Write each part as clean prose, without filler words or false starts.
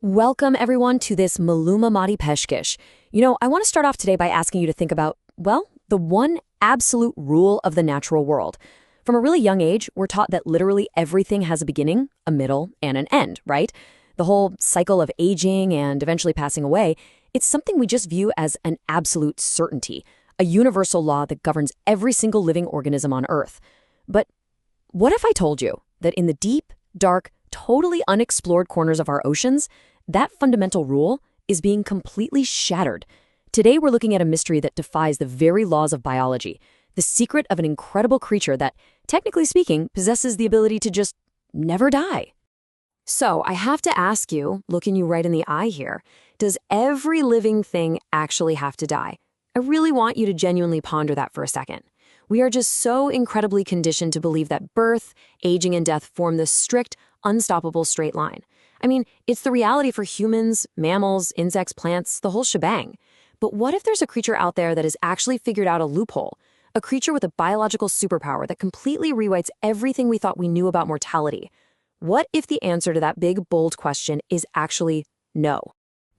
Welcome, everyone, to this Maluma Madi Peshkish. I want to start off today by asking you to think about, well, the one absolute rule of the natural world. From a really young age, we're taught that literally everything has a beginning, a middle, and an end, right? The whole cycle of aging and eventually passing away, it's something we just view as an absolute certainty, a universal law that governs every single living organism on Earth. But what if I told you that in the deep, dark, totally unexplored corners of our oceans, that fundamental rule is being completely shattered? Today, we're looking at a mystery that defies the very laws of biology, the secret of an incredible creature that, technically speaking, possesses the ability to just never die. So, I have to ask you, looking you right in the eye here, does every living thing actually have to die? I really want you to genuinely ponder that for a second. We are just so incredibly conditioned to believe that birth, aging, and death form this strict, unstoppable straight line. I mean, it's the reality for humans, mammals, insects, plants, the whole shebang. But what if there's a creature out there that has actually figured out a loophole? A creature with a biological superpower that completely rewrites everything we thought we knew about mortality? What if the answer to that big, bold question is actually no?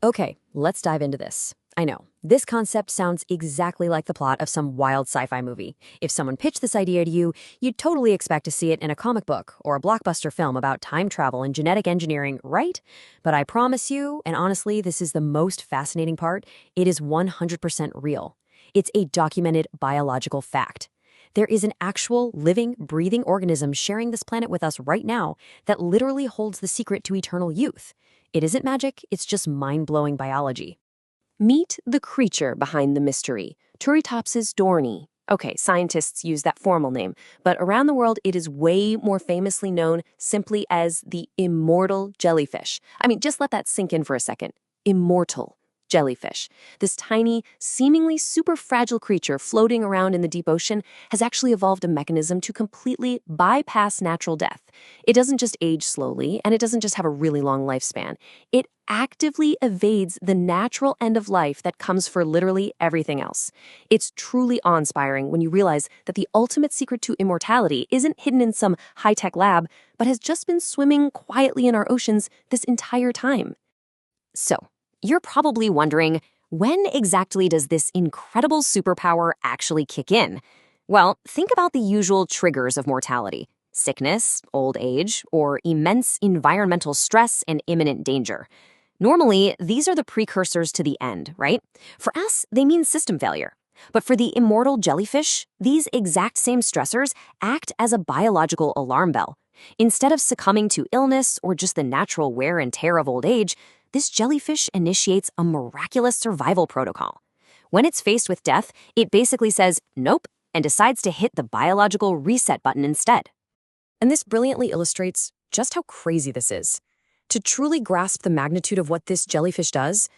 Okay, let's dive into this. I know, this concept sounds exactly like the plot of some wild sci-fi movie. If someone pitched this idea to you, you'd totally expect to see it in a comic book or a blockbuster film about time travel and genetic engineering, right? But I promise you, and honestly, this is the most fascinating part, it is 100% real. It's a documented biological fact. There is an actual, living, breathing organism sharing this planet with us right now that literally holds the secret to eternal youth. It isn't magic, it's just mind-blowing biology. Meet the creature behind the mystery, Turritopsis dohrnii. Okay, scientists use that formal name, but around the world it is way more famously known simply as the immortal jellyfish. I mean, just let that sink in for a second. Immortal jellyfish. This tiny, seemingly super fragile creature floating around in the deep ocean has actually evolved a mechanism to completely bypass natural death. It doesn't just age slowly, and it doesn't just have a really long lifespan. It actively evades the natural end of life that comes for literally everything else. It's truly awe-inspiring when you realize that the ultimate secret to immortality isn't hidden in some high-tech lab, but has just been swimming quietly in our oceans this entire time. So, you're probably wondering, when exactly does this incredible superpower actually kick in? Well, think about the usual triggers of mortality: sickness, old age, or immense environmental stress and imminent danger. Normally, these are the precursors to the end, right? For us, they mean system failure. But for the immortal jellyfish, these exact same stressors act as a biological alarm bell. Instead of succumbing to illness or just the natural wear and tear of old age, this jellyfish initiates a miraculous survival protocol. When it's faced with death, it basically says nope and decides to hit the biological reset button instead. And this brilliantly illustrates just how crazy this is. To truly grasp the magnitude of what this jellyfish does,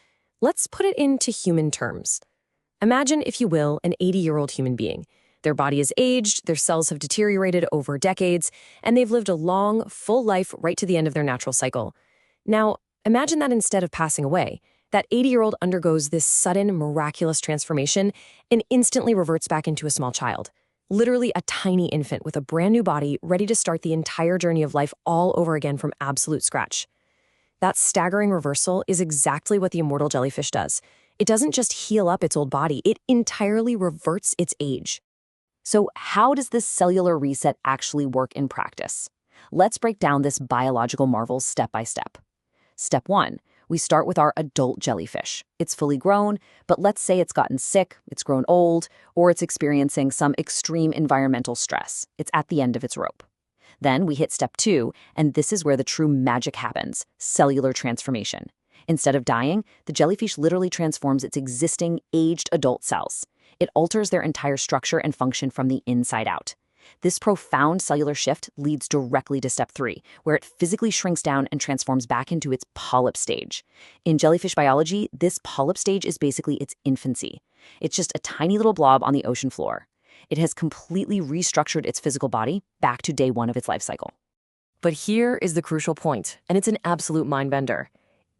let's put it into human terms. Imagine, if you will, an 80-year-old human being. Their body is aged, their cells have deteriorated over decades, and they've lived a long, full life right to the end of their natural cycle. Now, imagine that instead of passing away, that 80-year-old undergoes this sudden, miraculous transformation and instantly reverts back into a small child. Literally a tiny infant with a brand new body ready to start the entire journey of life all over again from absolute scratch. That staggering reversal is exactly what the immortal jellyfish does. It doesn't just heal up its old body, it entirely reverts its age. So how does this cellular reset actually work in practice? Let's break down this biological marvel step by step. Step 1, we start with our adult jellyfish. It's fully grown, but let's say it's gotten sick, it's grown old, or it's experiencing some extreme environmental stress. It's at the end of its rope. Then we hit step 2, and this is where the true magic happens: cellular transformation. Instead of dying, the jellyfish literally transforms its existing aged adult cells. It alters their entire structure and function from the inside out. This profound cellular shift leads directly to step 3, where it physically shrinks down and transforms back into its polyp stage. In jellyfish biology, this polyp stage is basically its infancy. It's just a tiny little blob on the ocean floor. It has completely restructured its physical body back to day 1 of its life cycle. But here is the crucial point, and it's an absolute mind-bender: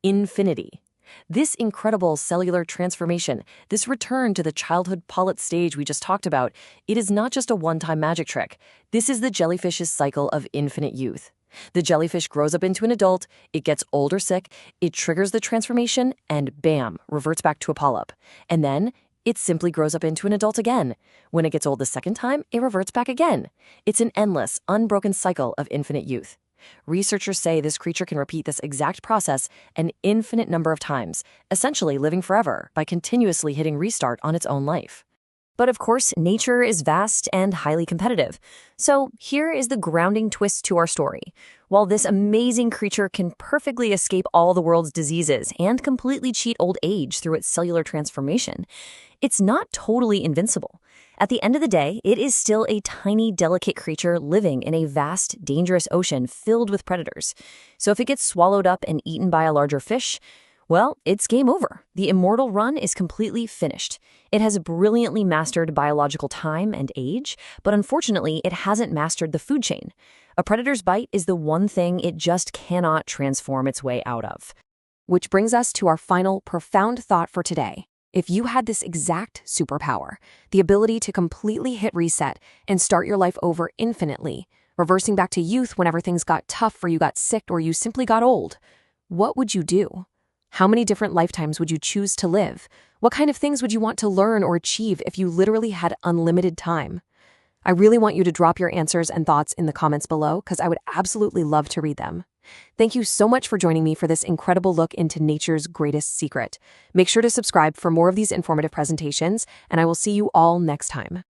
infinity. This incredible cellular transformation, this return to the childhood polyp stage we just talked about, it is not just a one-time magic trick. This is the jellyfish's cycle of infinite youth. The jellyfish grows up into an adult, it gets old or sick, it triggers the transformation, and bam, reverts back to a polyp. And then it simply grows up into an adult again. When it gets old the second time, it reverts back again. It's an endless, unbroken cycle of infinite youth. Researchers say this creature can repeat this exact process an infinite number of times, essentially living forever by continuously hitting restart on its own life. But of course, nature is vast and highly competitive. So here is the grounding twist to our story. While this amazing creature can perfectly escape all the world's diseases and completely cheat old age through its cellular transformation, it's not totally invincible. At the end of the day, it is still a tiny, delicate creature living in a vast, dangerous ocean filled with predators. So if it gets swallowed up and eaten by a larger fish, well, it's game over. The immortal run is completely finished. It has brilliantly mastered biological time and age, but unfortunately, it hasn't mastered the food chain. A predator's bite is the one thing it just cannot transform its way out of. Which brings us to our final profound thought for today. If you had this exact superpower, the ability to completely hit reset and start your life over infinitely, reversing back to youth whenever things got tough or you got sick or you simply got old, what would you do? How many different lifetimes would you choose to live? What kind of things would you want to learn or achieve if you literally had unlimited time? I really want you to drop your answers and thoughts in the comments below because I would absolutely love to read them. Thank you so much for joining me for this incredible look into nature's greatest secret. Make sure to subscribe for more of these informative presentations, and I will see you all next time.